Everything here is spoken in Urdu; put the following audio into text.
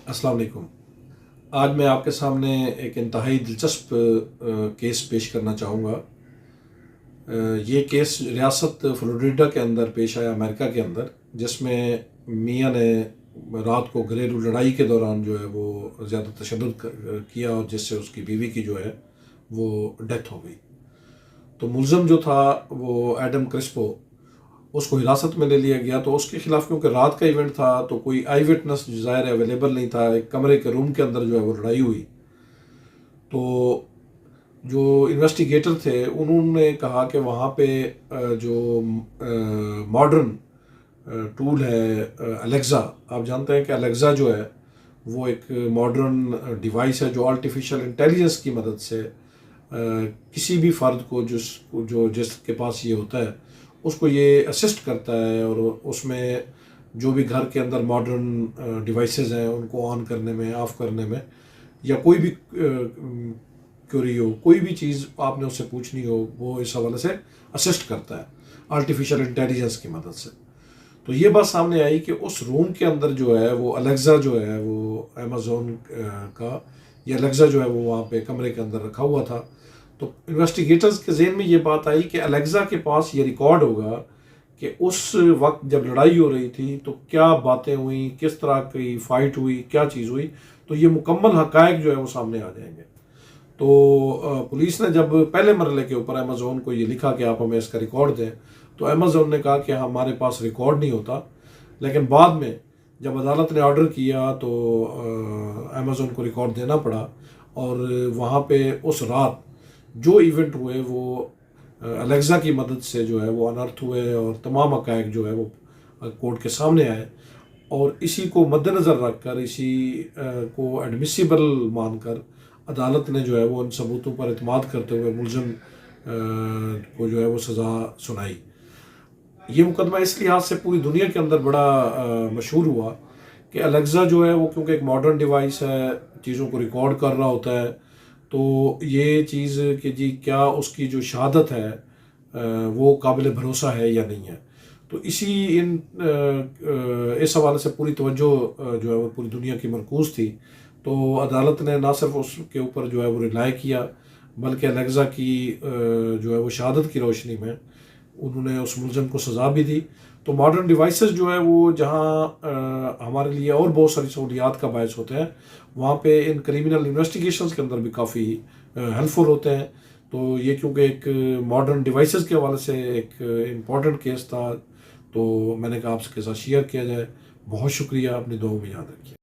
السلام علیکم۔ آج میں آپ کے سامنے ایک انتہائی دلچسپ کیس پیش کرنا چاہوں گا۔ یہ کیس ریاست فلوریڈا کے اندر پیش آیا، امریکہ کے اندر، جس میں میاں نے رات کو گھریلو لڑائی کے دوران جو ہے وہ زیادہ تشدد کیا، اور جس سے اس کی بیوی کی جو ہے وہ ڈیتھ ہو گئی۔ تو ملزم جو تھا وہ ایڈم کرسپو، اس کو حراست میں لے لیا گیا۔ تو اس کے خلاف کیونکہ رات کا ایونٹ تھا تو کوئی آئی وٹنس ظاہر اویلیبل نہیں تھا۔ ایک کمرے کے روم کے اندر جو ہے وہ لڑائی ہوئی۔ تو جو انویسٹیگیٹر تھے انہوں نے کہا کہ وہاں پہ جو ماڈرن ٹول ہے الیکزا، آپ جانتے ہیں کہ الیکزا جو ہے وہ ایک ماڈرن ڈیوائس ہے جو آرٹیفیشل انٹیلیجنس کی مدد سے کسی بھی فرد کو جس کے پاس یہ ہوتا ہے اس کو یہ اسسٹ کرتا ہے، اور اس میں جو بھی گھر کے اندر ماڈرن ڈیوائسز ہیں ان کو آن کرنے میں، آف کرنے میں، یا کوئی بھی کیوری ہو، کوئی بھی چیز آپ نے اس سے پوچھنی ہو، وہ اس حوالے سے اسسٹ کرتا ہے آرٹیفیشل انٹیلیجنس کی مدد سے۔ تو یہ بات سامنے آئی کہ اس روم کے اندر جو ہے وہ الیکزا جو ہے وہ امیزون کا، یہ الیکزا جو ہے وہ وہاں پہ کمرے کے اندر رکھا ہوا تھا۔ تو انویسٹیگیٹرز کے ذہن میں یہ بات آئی کہ الیکزا کے پاس یہ ریکارڈ ہوگا کہ اس وقت جب لڑائی ہو رہی تھی تو کیا باتیں ہوئیں، کس طرح کی فائٹ ہوئی، کیا چیز ہوئی، تو یہ مکمل حقائق جو ہے وہ سامنے آ جائیں گے۔ تو پولیس نے جب پہلے مرحلے کے اوپر امیزون کو یہ لکھا کہ آپ ہمیں اس کا ریکارڈ دیں، تو امیزون نے کہا کہ ہمارے پاس ریکارڈ نہیں ہوتا۔ لیکن بعد میں جب عدالت نے آرڈر کیا تو امیزون کو ریکارڈ دینا پڑا، اور وہاں پہ اس رات جو ایونٹ ہوئے وہ الیکزا کی مدد سے جو ہے وہ انرتھ ہوئے، اور تمام حقائق جو ہے وہ کورٹ کے سامنے آئے۔ اور اسی کو مد نظر رکھ کر، اسی کو ایڈمیسیبل مان کر، عدالت نے جو ہے وہ ان ثبوتوں پر اعتماد کرتے ہوئے ملزم کو جو ہے وہ سزا سنائی۔ یہ مقدمہ اس لحاظ سے پوری دنیا کے اندر بڑا مشہور ہوا کہ الیکزا جو ہے وہ کیونکہ ایک ماڈرن ڈیوائس ہے، چیزوں کو ریکارڈ کر رہا ہوتا ہے، تو یہ چیز کہ جی کیا اس کی جو شہادت ہے وہ قابل بھروسہ ہے یا نہیں ہے۔ تو اس حوالے سے پوری توجہ جو ہے وہ پوری دنیا کی مرکوز تھی۔ تو عدالت نے نہ صرف اس کے اوپر جو ہے وہ رلائے کیا، بلکہ الیکزا کی جو ہے وہ شہادت کی روشنی میں انہوں نے اس ملزم کو سزا بھی دی۔ تو ماڈرن ڈیوائسز جو ہے وہ جہاں ہمارے لیے اور بہت ساری سہولیات کا باعث ہوتے ہیں، وہاں پہ ان کریمنل انویسٹیگیشنز کے اندر بھی کافی ہیلپفل ہوتے ہیں۔ تو یہ کیونکہ ایک ماڈرن ڈیوائسز کے حوالے سے ایک امپورٹنٹ کیس تھا، تو میں نے کہا آپ کے ساتھ شیئر کیا جائے۔ بہت شکریہ، اپنی دعاؤں میں یاد رکھیے۔